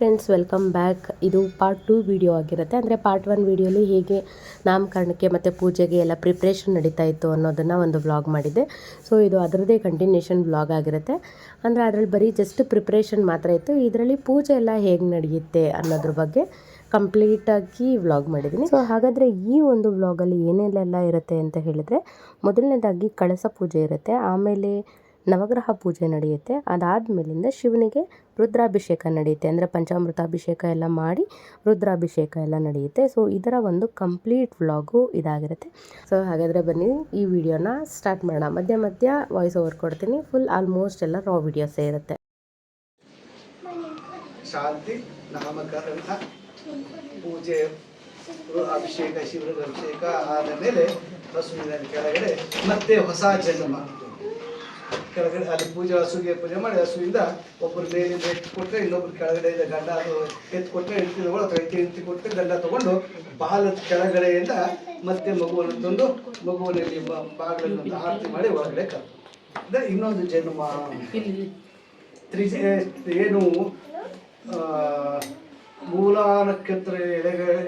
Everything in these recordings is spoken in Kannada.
Friends, welcome back. ಇದು ಪಾರ್ಟ್ 2 ವಿಡಿಯೋ ಆಗಿರುತ್ತೆ. ಅಂದರೆ ಪಾರ್ಟ್ 1 ವಿಡಿಯೋಲಿ ಹೇಗೆ ನಾಮಕರಣಕ್ಕೆ ಮತ್ತು ಪೂಜೆಗೆ ಎಲ್ಲ ಪ್ರಿಪ್ರೇಷನ್ ನಡೀತಾ ಇತ್ತು ಅನ್ನೋದನ್ನು ಒಂದು ವ್ಲಾಗ್ ಮಾಡಿದ್ದೆ. ಸೊ ಇದು ಅದರದ್ದೇ ಕಂಟಿನ್ಯೂಷನ್ ವ್ಲಾಗ್ ಆಗಿರುತ್ತೆ. ಅಂದರೆ ಅದರಲ್ಲಿ ಬರೀ ಜಸ್ಟ್ ಪ್ರಿಪ್ರೇಷನ್ ಮಾತ್ರ ಇತ್ತು. ಇದರಲ್ಲಿ ಪೂಜೆ ಎಲ್ಲ ಹೇಗೆ ನಡೆಯುತ್ತೆ ಅನ್ನೋದ್ರ ಬಗ್ಗೆ ಕಂಪ್ಲೀಟಾಗಿ ವ್ಲಾಗ್ ಮಾಡಿದ್ದೀನಿ. ಸೊ ಹಾಗಾದರೆ ಈ ಒಂದು ವ್ಲಾಗಲ್ಲಿ ಏನೆಲ್ಲ ಇರುತ್ತೆ ಅಂತ ಹೇಳಿದರೆ, ಮೊದಲನೇದಾಗಿ ಕಳಸ ಪೂಜೆ ಇರುತ್ತೆ, ಆಮೇಲೆ ನವಗ್ರಹ ಪೂಜೆ ನಡೆಯುತ್ತೆ, ಅದಾದಮೇಲಿಂದ ಶಿವನಿಗೆ ರುದ್ರಾಭಿಷೇಕ ನಡೆಯುತ್ತೆ. ಅಂದರೆ ಪಂಚಾಮೃತಾಭಿಷೇಕ ಎಲ್ಲ ಮಾಡಿ ರುದ್ರಾಭಿಷೇಕ ಎಲ್ಲ ನಡೆಯುತ್ತೆ. ಸೊ ಇದರ ಒಂದು ಕಂಪ್ಲೀಟ್ ವ್ಲಾಗು ಇದಾಗಿರುತ್ತೆ. ಸೊ ಹಾಗಾದರೆ ಬನ್ನಿ ಈ ವಿಡಿಯೋನ ಸ್ಟಾರ್ಟ್ ಮಾಡೋಣ. ಮಧ್ಯ ವಾಯ್ಸ್ ಓವರ್ ಕೊಡ್ತೀನಿ. ಫುಲ್ ಆಲ್ಮೋಸ್ಟ್ ಎಲ್ಲ ರಾ ವಿಡಿಯೋಸೇ ಇರುತ್ತೆ. ಶಾಂತಿ ನಾಮಕರಣ ಪೂಜೆ ಅಭಿಷೇಕ ಶಿವನಿಗೆ ಅಭಿಷೇಕ ಆದ ಮೇಲೆ ಹಸುವಿನ ಕೆಳಗಡೆ ಮತ್ತೆ ಹೊಸ ಜನ್ಮ ಕೆಳಗಡೆ ಅಲ್ಲಿ ಪೂಜೆ ಹಸುಗೆ ಪೂಜೆ ಮಾಡಿ ಹಸುವಿಂದ ಒಬ್ಬರು ಮೇಲಿಂದ ಎತ್ತು ಕೊಟ್ಟರೆ ಇನ್ನೊಬ್ರು ಕೆಳಗಡೆಯಿಂದ ಗಂಡ ಎತ್ತು ಕೊಟ್ಟರೆ ಹೆಂಡತಿ ತಗೊಂಡು ಅಥವಾ ಹೆಂಡತಿ ಕೊಟ್ಟರೆ ಗಂಡ ತಗೊಂಡು ಬಾಲದ ಕೆಳಗಡೆಯಿಂದ ಮತ್ತೆ ಮಗುವನ್ನು ತಂದು ಮಗುವಿನಲ್ಲಿ ಬಾಗಿಲನ್ನು ಆರತಿ ಮಾಡಿ ಒಳಗಡೆ ಕರ್ತಾರೆ. ಇನ್ನೊಂದು ಜನ್ಮ ಏನು ಮೂಲ ನಕ್ಷತ್ರ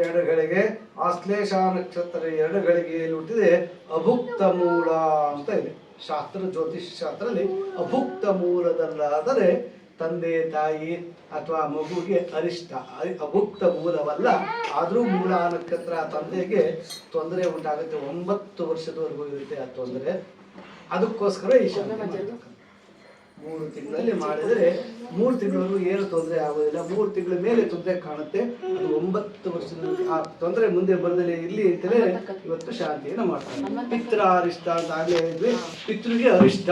ಎಡಗಳಿಗೆ ಆಶ್ಲೇಷ ನಕ್ಷತ್ರ ಎಡಗಳಿಗೆಯಲ್ಲಿ ಹುಟ್ಟಿದೆ ಅಭುಕ್ತ ಮೂಲ ಅಂತ ಇದೆ ಶಾಸ್ತ್ರ, ಜ್ಯೋತಿಷ್ ಶಾಸ್ತ್ರದಲ್ಲಿ. ಅಭುಕ್ತ ಮೂಲದಲ್ಲಾದರೆ ತಂದೆ ತಾಯಿ ಅಥವಾ ಮಗುವಿಗೆ ಅರಿಷ್ಟ, ಅಭುಕ್ತ ಮೂಲವಲ್ಲ. ಆದರೂ ಮೂಲ ನಕ್ಷತ್ರ ತಂದೆಗೆ ತೊಂದರೆ ಉಂಟಾಗುತ್ತೆ. 9 ವರ್ಷದವರೆಗೂ ಇರುತ್ತೆ ಆ ತೊಂದರೆ. ಅದಕ್ಕೋಸ್ಕರ ಈ ಶಾಂತಿ 3 ತಿಂಗಳಲ್ಲಿ ಮಾಡಿದರೆ 3 ತಿಂಗಳವರೆಗೂ ಏನು ತೊಂದರೆ ಆಗೋದಿಲ್ಲ. 3 ತಿಂಗಳ ಮೇಲೆ ತೊಂದರೆ ಕಾಣುತ್ತೆ. ಅದು 9 ವರ್ಷದಲ್ಲಿ ಆ ತೊಂದರೆ ಮುಂದೆ ಬರದಲ್ಲಿ ಇಲ್ಲಿ ಅಂತಲೇ ಇವತ್ತು ಶಾಂತಿಯನ್ನು ಮಾಡ್ತಾರೆ. ಪಿತೃ ಅರಿಷ್ಟ ಅಂತ ಆಗಲೇ ಹೇಳಿದ್ವಿ. ಪಿತೃಗೆ ಅರಿಷ್ಟ.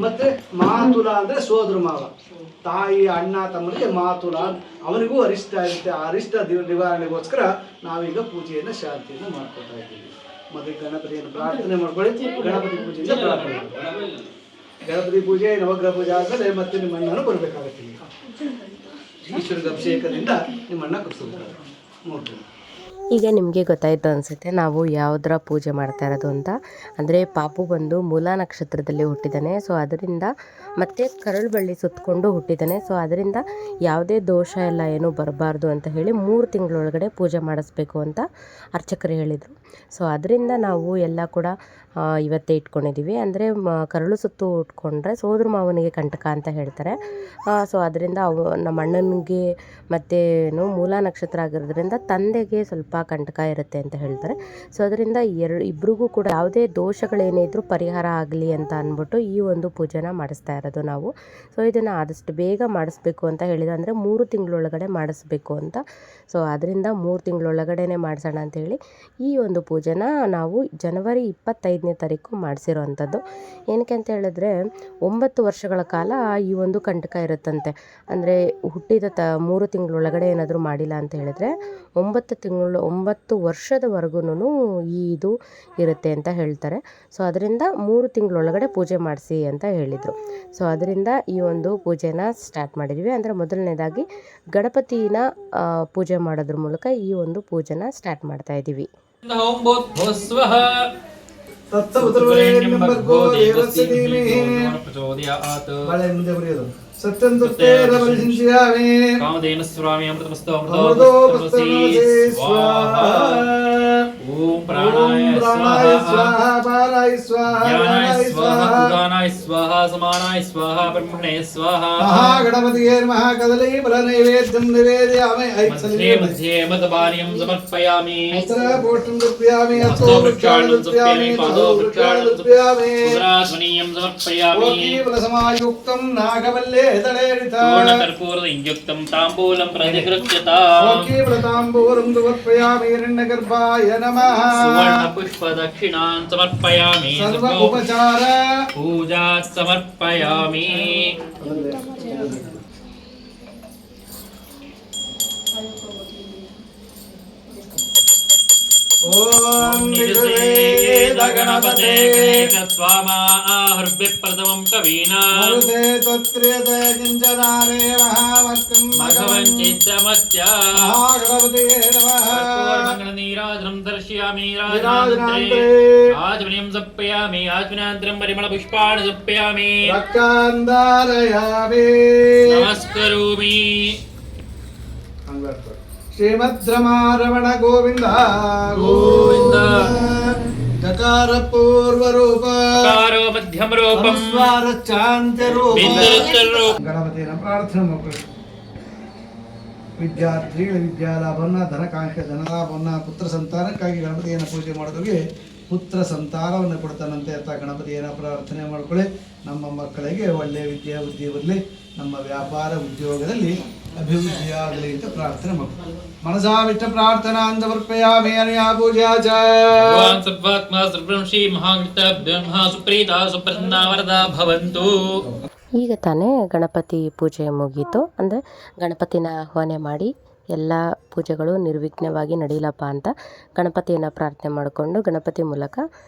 ಮತ್ತೆ ಮಾತುಲ ಅಂದ್ರೆ ಸೋದರ ಮಾವ, ತಾಯಿ ಅಣ್ಣ ತಮ್ಮನಿಗೆ ಮಾತುಲ, ಅವನಿಗೂ ಅರಿಷ್ಟ ಇರುತ್ತೆ. ಆ ಅರಿಷ್ಟ ನಿವಾರಣೆಗೋಸ್ಕರ ನಾವೀಗ ಪೂಜೆಯನ್ನು ಶಾಂತಿಯನ್ನು ಮಾಡ್ಕೊತಾ ಇದ್ದೀವಿ. ಮೊದಲು ಗಣಪತಿಯನ್ನು ಪ್ರಾರ್ಥನೆ ಮಾಡ್ಕೊಳ್ಳಿ. ಗಣಪತಿ ಪೂಜೆಯಿಂದ ಪ್ರಾರ್ಥನೆ ಮಾಡ್ಕೊಳ್ಳಿ. ಗಣಪತಿ ಪೂಜೆ ನವಗ್ರಹ ಪೂಜೆ ಆದಮೇಲೆ ಮತ್ತೆ ನಿಮ್ಮ ಅಣ್ಣನೂ ಬರಬೇಕಾಗುತ್ತೆ. ಈಶ್ವರಿಗೆ ಅಭಿಷೇಕದಿಂದ ನಿಮ್ಮ ಅಣ್ಣ ಕೂರಿಸ್ತಾರೆ. ನೋಡ್ರಿ, ಈಗ ನಿಮಗೆ ಗೊತ್ತಾಯಿತು ಅನಿಸುತ್ತೆ ನಾವು ಯಾವುದರ ಪೂಜೆ ಮಾಡ್ತಾ ಇರೋದು ಅಂತ. ಅಂದರೆ ಪಾಪು ಬಂದು ಮೂಲ ನಕ್ಷತ್ರದಲ್ಲಿ ಹುಟ್ಟಿದ್ದಾನೆ. ಸೊ ಅದರಿಂದ ಮತ್ತೆ ಕರಳು ಬಳ್ಳಿ ಸುತ್ತಕೊಂಡು ಹುಟ್ಟಿದ್ದಾನೆ. ಸೊ ಅದರಿಂದ ಯಾವುದೇ ದೋಷ ಎಲ್ಲ ಏನೂ ಬರಬಾರ್ದು ಅಂತ ಹೇಳಿ 3 ತಿಂಗಳೊಳಗಡೆ ಪೂಜೆ ಮಾಡಿಸ್ಬೇಕು ಅಂತ ಅರ್ಚಕರು ಹೇಳಿದರು. ಸೊ ಅದರಿಂದ ನಾವು ಎಲ್ಲ ಕೂಡ ಇವತ್ತೇ ಇಟ್ಕೊಂಡಿದ್ದೀವಿ. ಅಂದರೆ ಕರಳು ಸುತ್ತು ಉಟ್ಕೊಂಡ್ರೆ ಸೋದರ ಮಾವನಿಗೆ ಕಂಟಕ ಅಂತ ಹೇಳ್ತಾರೆ. ಸೊ ಅದರಿಂದ ನಮ್ಮ ಅಣ್ಣನಿಗೆ ಮತ್ತೇನು ಮೂಲ ನಕ್ಷತ್ರ ಆಗಿರೋದ್ರಿಂದ ತಂದೆಗೆ ಸ್ವಲ್ಪ ಕಂಟಕ ಇರುತ್ತೆ ಅಂತ ಹೇಳ್ತಾರೆ. ಸೊ ಅದರಿಂದ ಇಬ್ರಿಗೂ ಕೂಡ ಯಾವುದೇ ದೋಷಗಳೇನೇ ಇದ್ರೂ ಪರಿಹಾರ ಆಗಲಿ ಅಂತ ಅಂದ್ಬಿಟ್ಟು ಈ ಒಂದು ಪೂಜೆನ ಮಾಡಿಸ್ತಾ ಇರೋದು ನಾವು. ಸೊ ಇದನ್ನು ಆದಷ್ಟು ಬೇಗ ಮಾಡಿಸ್ಬೇಕು ಅಂತ ಹೇಳಿದ, ಅಂದರೆ 3 ತಿಂಗಳೊಳಗಡೆ ಮಾಡಿಸ್ಬೇಕು ಅಂತ. ಸೊ ಅದರಿಂದ 3 ತಿಂಗಳೊಳಗಡೆನೆ ಮಾಡಿಸೋಣ ಅಂತ ಹೇಳಿ ಈ ಒಂದು ಪೂಜೆನ ನಾವು ಜನವರಿ 25ನೇ ತಾರೀಕು ಮಾಡಿಸಿರೋವಂಥದ್ದು. ಏನಕ್ಕೆ ಅಂತ ಹೇಳಿದ್ರೆ 9 ವರ್ಷಗಳ ಕಾಲ ಈ ಒಂದು ಕಂಟಕ ಇರುತ್ತಂತೆ. ಅಂದರೆ ಹುಟ್ಟಿದ 3 ತಿಂಗಳೊಳಗಡೆ ಏನಾದರೂ ಮಾಡಿಲ್ಲ ಅಂತ ಹೇಳಿದ್ರೆ 9 ವರ್ಷದವರೆಗೂ ಇದು ಇರುತ್ತೆ ಅಂತ ಹೇಳ್ತಾರೆ. ಸೊ ಅದರಿಂದ 3 ತಿಂಗಳೊಳಗಡೆ ಪೂಜೆ ಮಾಡಿಸಿ ಅಂತ ಹೇಳಿದರು. ಸೊ ಅದರಿಂದ ಈ ಒಂದು ಪೂಜೆನ ಸ್ಟಾರ್ಟ್ ಮಾಡಿದ್ವಿ. ಅಂದರೆ ಮೊದಲನೇದಾಗಿ ಗಣಪತಿನ ಪೂಜೆ ಮಾಡೋದ್ರ ಮೂಲಕ ಈ ಒಂದು ಪೂಜೆನ ಸ್ಟಾರ್ಟ್ ಮಾಡ್ತಾ ಇದ್ದೀವಿ. ಕಾಮಧೇನು ಸ್ವಾಮಿ ಅಮೃತಮಸ್ತು ಓಂ ಪ್ರಾಣಾಯ ಸ್ವಾಹಾ ಪಾರಾಯ ಸ್ವಾಹಾ ಜ್ಞಾನಾಯ ಸ್ವಾಹಾ ಉದಾನಾಯ ಸ್ವಾಹಾ ಸಮಾನಾಯ ಸ್ವಾಹಾ ಬ್ರಹ್ಮಣೇ ಸ್ವಾಹಾ ಮಹಾಗಣಪತಿಯೇ ನಮಃ. ಕದಲೀ ಫಲ ನೈವೇದ್ಯಂ ನಿವೇದಯಾಮಿ. ಮಧ್ಯೆ ಮದಪಾನೀಯಂ ಸಮರ್ಪಯಾಮಿ. ಪೋಷ್ಟಂ ದುರ್ಪ್ಯಾಮಿ. ಹಸ್ತೋ ವೃಕ್ಷಾಣಂ ಸಮರ್ಪಯಾಮಿ. ಪಾದೋ ವೃಕ್ಷಾಣಂ ಸಮರ್ಪಯಾಮಿ. ಉದರಾಧ್ವನೀಯಂ ಸಮರ್ಪಯಾಮಿ. ಫಲ ಸಮಾಯುಕ್ತಂ ನಾಗವಲ್ಲೇ ತಳೇರಿತಾ ಪೂರ್ಣಕರ್ಪೂರ ಇಂಯುಕ್ತಂ ತಾಂಬೂಲಂ ಪ್ರತಿಗೃಹ್ಯತಾ. ತಾಂಬೂಲಂ ಸಮರ್ಪಯಾಮಿ. ಹಿರಣ್ಯಗರ್ಭಾಯ ನಮಃ. ಸುವರ್ಣ ಪುಷ್ಪ ದಕ್ಷಿಣಾನ್ ಸಮರ್ಪಯಾಮಿ. ಸರ್ವ ಉಪಚಾರ ಪೂಜಾ ಸಮರ್ಪಯಾಮಿ. ಓಂ ಗಣಪತೆ ಗಣೇಶ ಪ್ರಥಮಂ ಕವೀನಾ ಮಂಗಳನೀರಾಜನಂ ದರ್ಶಯಾಮಿ. ಆಜಮನಿಯಂ ಸಮರ್ಪಯಾಮಿ. ಆಜಮನಾಂತರಂ ಪರಿಮಳ ಪುಷ್ಪಾಣಿ ಸಮರ್ಪಯಾಮಿ. ನಮಸ್ಕರೋಮಿ. ಶ್ರೀಮದ್ರಮಾರಮಣ ಗೋವಿಂದ ಗೋವಿಂದ. ಜಕಾರ ಪೂರ್ವ ರೂಪ ಕಾರೋ ಮಧ್ಯಮ ರೂಪಂ ಚಾಂತ್ಯ ರೂಪ ಬಿಂದುರುತ್ತರೂಪ. ಗಣಪತಿಯನ್ನು ಪ್ರಾರ್ಥನೆ ಮಕ್ಕಳು ವಿದ್ಯಾರ್ಥಿಗಳ ವಿದ್ಯಾಲಾಭವನ್ನು ಧನಕಾಂಕ್ಷೆ ಧನಲಾಭವನ್ನು ಪುತ್ರ ಸಂತಾನಕ್ಕಾಗಿ ಗಣಪತಿಯನ್ನು ಪೂಜೆ ಮಾಡೋರಿಗೆ ಪುತ್ರ ಸಂತಾನವನ್ನು ಕೊಡ್ತಾನಂತೆ ಅಂತ ಗಣಪತಿಯನ್ನು ಪ್ರಾರ್ಥನೆ ಮಾಡ್ಕೊಳ್ಳಿ. ನಮ್ಮ ಮಕ್ಕಳಿಗೆ ಒಳ್ಳೆಯ ವಿದ್ಯಾ ಬುದ್ಧಿ ಬರಲಿ, ನಮ್ಮ ವ್ಯಾಪಾರ ಉದ್ಯೋಗದಲ್ಲಿ ಅಭಿವೃದ್ಧಿಯಾಗಲಿ ಅಂತ ಪ್ರಾರ್ಥನೆ ಮಾಡ್ಕೊಳ್ಳಿ. ಮನಸಾವಿಷ್ಟ ಪ್ರಾರ್ಥನಾ ಅಂತ ಸಮರ್ಪಯಾಮಿ ಅನಯಾ ಪೂಜಾ ಚ. ಭಗವಾನ್ ಸರ್ವಾತ್ಮ ಸರ್ವೃಂಶಿ ಮಹಾಂತ ಬ್ರಹ್ಮ ಸುಪ್ರೀತ ಸುಪ್ರಸನ್ನ ವರದಾ ಭವಂತು. ಈಗ ತಾನೇ ಗಣಪತಿ ಪೂಜೆ ಮುಗೀತು. ಅಂದರೆ ಗಣಪತಿನ ಆಹ್ವಾನ ಮಾಡಿ ಎಲ್ಲ ಪೂಜೆಗಳು ನಿರ್ವಿಘ್ನವಾಗಿ ನಡೀಲಪ್ಪ ಅಂತ ಗಣಪತಿಯನ್ನು ಪ್ರಾರ್ಥನೆ ಮಾಡಿಕೊಂಡು ಗಣಪತಿ ಮೂಲಕ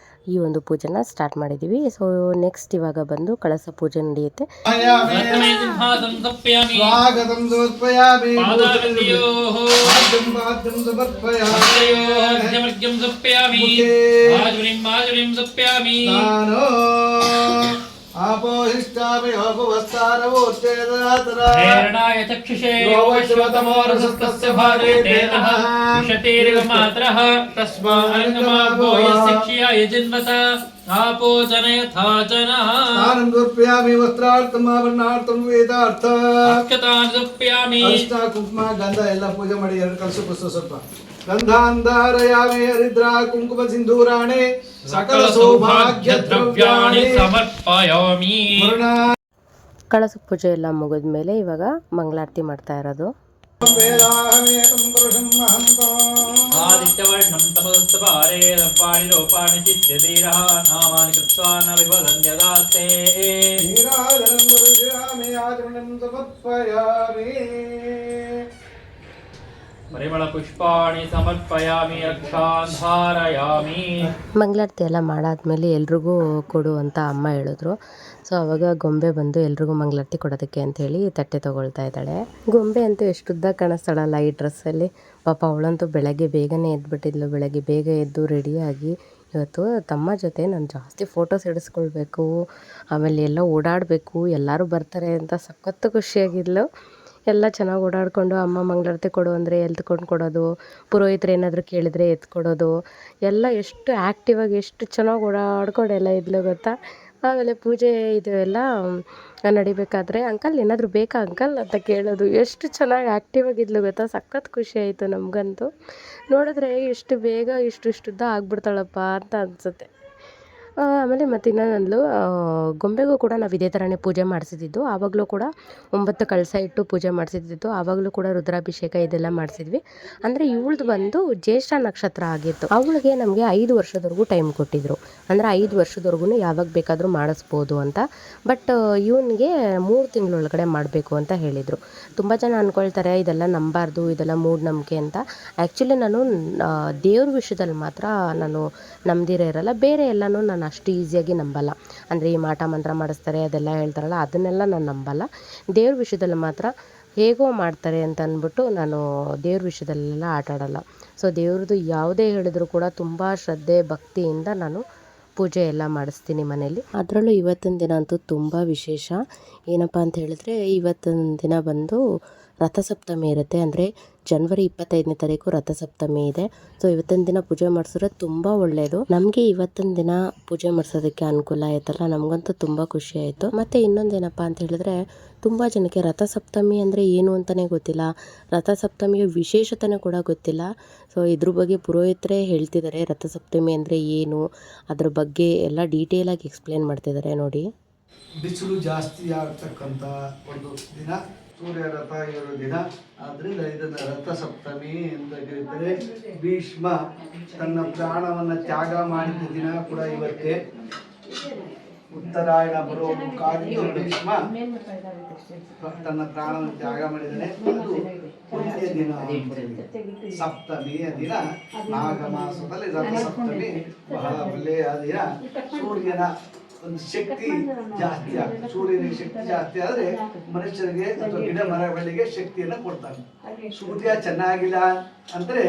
ಈ ಒಂದು ಪೂಜೆನ ಸ್ಟಾರ್ಟ್ ಮಾಡಿದ್ದೀವಿ. ಸೊ ನೆಕ್ಸ್ಟ್ ಇವಾಗ ಬಂದು ಕಳಸ ಪೂಜೆ ನಡೆಯುತ್ತೆ. ಸಿಂಹಾಸನ ಸಮರ್ಪಯಾಮಿ. ಸ್ವಾಗತಂ ಸಮರ್ಪಯಾಮಿ. ಪಾದಾರವಿಂದಯೋಃ ಪಾದ್ಯಂ ಸಮರ್ಪಯಾಮಿ. ಮಧ್ಯಮರ್ಘ್ಯಂ ಸಮರ್ಪಯಾಮಿ. ಆಜುನಿಂ ಸಮರ್ಪಯಾಮಿ. ನಾನು ಆಪೋಹಿಷ್ಟಾಮಿ ಯೋಪವಸ್ತಾನವೋಚ್ಚೇದನಾತರ ಪ್ರೇರಣಾಯ ಚಕ್ಷುಷೇ ಯೋವಶ್ವತಮೋ ರಸಸ್ತಸ್ಯ ಭಾಗೇ ತೇನಃ ವಿಶತೇರಿವ ಮಾತ್ರಃ ತಸ್ಮಾನ್ನಮಾಭೋ ಯಸ್ಯ ಕ್ಷಯಾಯ ಜನ್ಮತ ಆಪೋಚನ ಯಥಾಚನಃ. ಸ್ನಾನಂ ಸಮರ್ಪಯಾಮಿ. ವಸ್ತ್ರಾರ್ಥಂ ಆಭರಣಾರ್ಥಂ ವೇದಾರ್ಥ ಅಕ್ಷತಾನ್ ಸಮರ್ಪಯಾಮಿ. ಅರಿಶಿನ ಕುಂಕುಮ ಗಂಧ ಎಲ್ಲ ಪೂಜೆ ಮಾಡಿ 2 ಕಲಸು ಪುಸ್ತಕ ಸ್ವಲ್ಪ ಗಂಧಾಂಧಾರಯಾಮಿ ಹರಿದ್ರ ಕುಂಕುಮ ಸಿಂಧೂರಾಣಿ ಸಕಲ ಸೌಭಾಗ್ಯ ದ್ರವ್ಯಾಣಿ ಸಮರ್ಪಯಾಮಿ. ಕಳಸ ಪೂಜೆ ಎಲ್ಲ ಮುಗಿದ ಮೇಲೆ ಇವಾಗ ಮಂಗಳಾರತಿ ಮಾಡ್ತಾ ಇರೋದು. ಆದಿತ್ಯವರ್ಣಂ ತಮಸ್ತಪಾರೇ ಸರ್ವಾಣಿ ರೂಪಾಣಿ ಚಿತ್ಯಧೀರಃ ನಾಮಾನಿ ಕೃತ್ವಾ ನ ವಿವದನ್ಯದಾಸ್ತೆ. ಪರಿಮಳ ಪುಷ್ಪಾಣಿ ಸಮರ್ಪಯಾಮಿ ಅಕ್ಷಾನ್ ಧಾರಯಾಮಿ. ಮಂಗಳಾರತಿ ಎಲ್ಲ ಮಾಡಾದ್ಮೇಲೆ ಎಲ್ರಿಗೂ ಕೊಡು ಅಂತ ಅಮ್ಮ ಹೇಳಿದ್ರು. ಸೊ ಅವಾಗ ಗೊಂಬೆ ಬಂದು ಎಲ್ರಿಗೂ ಮಂಗಳಾರತಿ ಕೊಡೋದಕ್ಕೆ ಅಂಥೇಳಿ ತಟ್ಟೆ ತೊಗೊಳ್ತಾ ಇದ್ದಾಳೆ. ಗೊಂಬೆ ಅಂತೂ ಎಷ್ಟು ಉದ್ದ ಕಾಣಿಸ್ತಾಳಲ್ಲ ಈ ಡ್ರೆಸ್ಸಲ್ಲಿ. ಪಾಪ ಅವಳಂತೂ ಬೆಳಗ್ಗೆ ಬೇಗನೆ ಎದ್ಬಿಟ್ಟಿದ್ಲು. ಬೆಳಗ್ಗೆ ಬೇಗ ಎದ್ದು ರೆಡಿಯಾಗಿ ಇವತ್ತು ತಮ್ಮ ಜೊತೆ ನಾನು ಜಾಸ್ತಿ ಫೋಟೋಸ್ ಹಿಡಿಸ್ಕೊಳ್ಬೇಕು, ಆಮೇಲೆ ಎಲ್ಲ ಓಡಾಡಬೇಕು, ಎಲ್ಲರೂ ಬರ್ತಾರೆ ಅಂತ ಸಖತ್ತು ಖುಷಿಯಾಗಿದ್ಲು. ಎಲ್ಲ ಚೆನ್ನಾಗಿ ಓಡಾಡಿಕೊಂಡು ಅಮ್ಮ ಮಂಗಳಾರತಿ ಕೊಡು ಅಂದರೆ ಎತ್ಕೊಂಡು ಕೊಡೋದು, ಪುರೋಹಿತರು ಏನಾದರೂ ಕೇಳಿದರೆ ಎತ್ಕೊಡೋದು, ಎಲ್ಲ ಎಷ್ಟು ಆ್ಯಕ್ಟಿವಾಗಿ ಎಷ್ಟು ಚೆನ್ನಾಗಿ ಓಡಾಡ್ಕೊಂಡೆಲ್ಲ ಇದ್ಲು ಗೊತ್ತಾ. ಆಮೇಲೆ ಪೂಜೆ ಇದು ಎಲ್ಲ ನಡಿಬೇಕಾದ್ರೆ ಅಂಕಲ್ ಏನಾದರೂ ಬೇಕಾ ಅಂಕಲ್ ಅಂತ ಕೇಳೋದು, ಎಷ್ಟು ಚೆನ್ನಾಗಿ ಆ್ಯಕ್ಟಿವ್ ಆಗಿದ್ಲು ಗೊತ್ತಾ. ಸಖತ್ ಖುಷಿ ಆಯಿತು ನಮಗಂತೂ. ನೋಡಿದ್ರೆ ಎಷ್ಟು ಬೇಗ ಇಷ್ಟುದ್ದ ಆಗ್ಬಿಡ್ತಾಳಪ್ಪ ಅಂತ ಅನಿಸುತ್ತೆ. ಆಮೇಲೆ ಮತ್ತು ಇನ್ನೊಂದು ಗೊಂಬೆಗೂ ಕೂಡ ನಾವು ಇದೇ ಥರನೇ ಪೂಜೆ ಮಾಡಿಸಿದ್ದು. ಆವಾಗಲೂ ಕೂಡ 9 ಕಳಸ ಇಟ್ಟು ಪೂಜೆ ಮಾಡಿಸಿದ್ದು. ಆವಾಗಲೂ ಕೂಡ ರುದ್ರಾಭಿಷೇಕ ಇದೆಲ್ಲ ಮಾಡಿಸಿದ್ವಿ. ಅಂದರೆ ಇವಳ್ದು ಬಂದು ಜ್ಯೇಷ್ಠ ನಕ್ಷತ್ರ ಆಗಿತ್ತು. ಅವಳಿಗೆ ನಮಗೆ 5 ವರ್ಷದವರೆಗೂ ಟೈಮ್ ಕೊಟ್ಟಿದ್ರು. ಅಂದರೆ 5 ವರ್ಷದವರೆಗೂ ಯಾವಾಗ ಬೇಕಾದರೂ ಮಾಡಿಸ್ಬೋದು ಅಂತ. ಬಟ್ ಇವನಿಗೆ 3 ತಿಂಗಳೊಳಗಡೆ ಮಾಡಬೇಕು ಅಂತ ಹೇಳಿದರು. ತುಂಬ ಜನ ಅಂದ್ಕೊಳ್ತಾರೆ ಇದೆಲ್ಲ ನಂಬಾರ್ದು, ಇದೆಲ್ಲ ಮೂಢನಂಬಿಕೆ ಅಂತ. ಆ್ಯಕ್ಚುಲಿ ನಾನು ದೇವ್ರ ವಿಷಯದಲ್ಲಿ ಮಾತ್ರ ನಾನು ನಂಬದಿರೇ ಇರಲ್ಲ. ಬೇರೆ ಎಲ್ಲನೂ ನಾನು ಅಷ್ಟು ಈಸಿಯಾಗಿ ನಂಬಲ್ಲ. ಅಂದರೆ ಈ ಮಾಟ ಮಂತ್ರ ಮಾಡಿಸ್ತಾರೆ ಅದೆಲ್ಲ ಹೇಳ್ತಾರಲ್ಲ, ಅದನ್ನೆಲ್ಲ ನಾನು ನಂಬಲ್ಲ. ದೇವ್ರ ವಿಷಯದಲ್ಲಿ ಮಾತ್ರ ಹೇಗೋ ಮಾಡ್ತಾರೆ ಅಂತ ಅಂದ್ಬಿಟ್ಟು ನಾನು ದೇವ್ರ ವಿಷಯದಲ್ಲೆಲ್ಲ ಆಟ ಆಡಲ್ಲ. ಸೊ ದೇವ್ರದ್ದು ಯಾವುದೇ ಹೇಳಿದ್ರು ಕೂಡ ತುಂಬ ಶ್ರದ್ಧೆ ಭಕ್ತಿಯಿಂದ ನಾನು ಪೂಜೆ ಎಲ್ಲ ಮಾಡಿಸ್ತೀನಿ ಮನೇಲಿ. ಅದರಲ್ಲೂ ಇವತ್ತಿನ ದಿನ ಅಂತೂ ತುಂಬ ವಿಶೇಷ. ಏನಪ್ಪ ಅಂತ ಹೇಳಿದ್ರೆ ಇವತ್ತಿನ ದಿನ ಬಂದು ರಥಸಪ್ತಮಿ ಇರುತ್ತೆ. ಅಂದರೆ ಜನವರಿ 25ನೇ ತಾರೀಕು ರಥಸಪ್ತಮಿ ಇದೆ. ಸೊ ಇವತ್ತಿನ ದಿನ ಪೂಜೆ ಮಾಡಿಸಿದ್ರೆ ತುಂಬ ಒಳ್ಳೆಯದು. ನಮಗೆ ಇವತ್ತಿನ ದಿನ ಪೂಜೆ ಮಾಡಿಸೋದಕ್ಕೆ ಅನುಕೂಲ ಆಯ್ತಲ್ಲ, ನಮಗಂತೂ ತುಂಬ ಖುಷಿ ಆಯಿತು. ಮತ್ತು ಇನ್ನೊಂದೇನಪ್ಪ ಅಂತ ಹೇಳಿದ್ರೆ ತುಂಬ ಜನಕ್ಕೆ ರಥಸಪ್ತಮಿ ಅಂದರೆ ಏನು ಅಂತಲೇ ಗೊತ್ತಿಲ್ಲ, ರಥಸಪ್ತಮಿಯ ವಿಶೇಷತೆನೂ ಕೂಡ ಗೊತ್ತಿಲ್ಲ. ಸೊ ಇದ್ರ ಬಗ್ಗೆ ಪುರೋಹಿತರೇ ಹೇಳ್ತಿದ್ದಾರೆ ರಥಸಪ್ತಮಿ ಅಂದರೆ ಏನು, ಅದ್ರ ಬಗ್ಗೆ ಎಲ್ಲ ಡೀಟೇಲಾಗಿ ಎಕ್ಸ್ಪ್ಲೇನ್ ಮಾಡ್ತಿದ್ದಾರೆ ನೋಡಿ. ಬಿಸಿಲು ಜಾಸ್ತಿ ಆಗ್ತಕ್ಕಂಥ ಒಂದು ದಿನ, ಸೂರ್ಯ ರಥ ಇರೋ ದಿನ, ಆದ್ದರಿಂದ ಇದನ್ನು ರಥಸಪ್ತಮಿ ಅಂತ ಕರೀತಾರೆ. ಭೀಷ್ಮ ತನ್ನ ಪ್ರಾಣವನ್ನು ತ್ಯಾಗ ಮಾಡಿದ ದಿನ ಕೂಡ ಇವತ್ತೇ. ಉತ್ತರಾಯಣ ಬರೋ ಕಾದಿದ್ದು ಭೀಷ್ಮ ತನ್ನ ಪ್ರಾಣವನ್ನು ತ್ಯಾಗ ಮಾಡಿದ್ದಾನೆ. ಅದು ಒಂದೇ ದಿನ ಸಪ್ತಮಿಯ ದಿನ, ನಾಗ ಮಾಸದಲ್ಲಿ ರಥಸಪ್ತಮಿ ಬಹಳ ಒಳ್ಳೆಯ ದಿನ. ಸೂರ್ಯನ ಒಂದು ಶಕ್ತಿ ಜಾಸ್ತಿ ಆಗ್ತದೆ. ಸೂರ್ಯನಿಗೆ ಶಕ್ತಿ ಜಾಸ್ತಿ ಆದರೆ ಮನುಷ್ಯರಿಗೆ ಅಥವಾ ಗಿಡ ಮರಗಳಿಗೆ ಶಕ್ತಿಯನ್ನು ಕೊಡ್ತಾನೆ. ಸೂರ್ಯ ಚೆನ್ನಾಗಿಲ್ಲ ಅಂದರೆ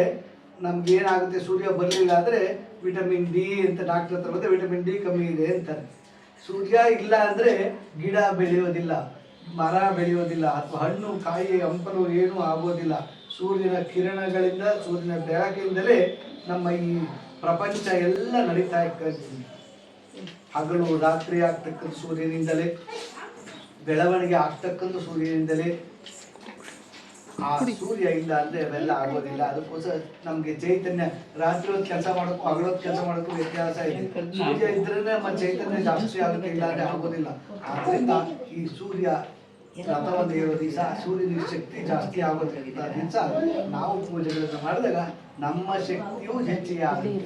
ನಮ್ಗೆ ಏನಾಗುತ್ತೆ, ಸೂರ್ಯ ಬರಲಿಲ್ಲ ಅಂದರೆ ವಿಟಮಿನ್ ಡಿ ಅಂತ ಡಾಕ್ಟರ್ ಹತ್ರ ಬಂದರೆ ವಿಟಮಿನ್ ಡಿ ಕಮ್ಮಿ ಇದೆ ಅಂತಾರೆ. ಸೂರ್ಯ ಇಲ್ಲ ಅಂದರೆ ಗಿಡ ಬೆಳೆಯೋದಿಲ್ಲ, ಮರ ಬೆಳೆಯೋದಿಲ್ಲ, ಅಥವಾ ಹಣ್ಣು ಕಾಯಿ ಹಂಪಲು ಏನೂ ಆಗೋದಿಲ್ಲ. ಸೂರ್ಯನ ಕಿರಣಗಳಿಂದ, ಸೂರ್ಯನ ಬೆಳಕಿಂದಲೇ ನಮ್ಮ ಈ ಪ್ರಪಂಚ ಎಲ್ಲ ನಡೀತಾ ಇರ್ತದೆ. ಹಗಲು ರಾತ್ರಿ ಆಗ್ತಕ್ಕಂಥ ಸೂರ್ಯನಿಂದಲೇ, ಬೆಳವಣಿಗೆ ಆಗ್ತಕ್ಕಂಥ ಸೂರ್ಯನಿಂದಲೇ. ಆ ಸೂರ್ಯ ಇಲ್ಲ ಅಂದ್ರೆ ಅವೆಲ್ಲ ಆಗೋದಿಲ್ಲ. ಅದಕ್ಕೋಸ್ಕರ ನಮ್ಗೆ ಚೈತನ್ಯ, ರಾತ್ರಿ ಹೊತ್ತು ಕೆಲಸ ಮಾಡೋಕ್ಕೂ ಹಗಲೊತ್ತು ಕೆಲಸ ಮಾಡೋಕ್ಕೂ ವ್ಯತ್ಯಾಸ ಇದೆ. ಸೂರ್ಯ ಇದ್ರೆ ನಮ್ಮ ಚೈತನ್ಯ ಜಾಸ್ತಿ ಆಗುತ್ತೆ, ಇಲ್ಲ ಅಂದ್ರೆ ಆಗೋದಿಲ್ಲ. ಆದ್ರಿಂದ ಈ ಸೂರ್ಯ ರಥವನ್ನು ಏಳೋ ದಿವಸ ಸೂರ್ಯನ ಶಕ್ತಿ ಜಾಸ್ತಿ ಆಗೋದ್ರಿಂದ ದಿವಸ ನಾವು ಪೂಜೆಗಳನ್ನು ಮಾಡಿದಾಗ ನಮ್ಮ ಶಕ್ತಿಯೂ ಹೆಚ್ಚಿಗೆ ಆಗುತ್ತೆ.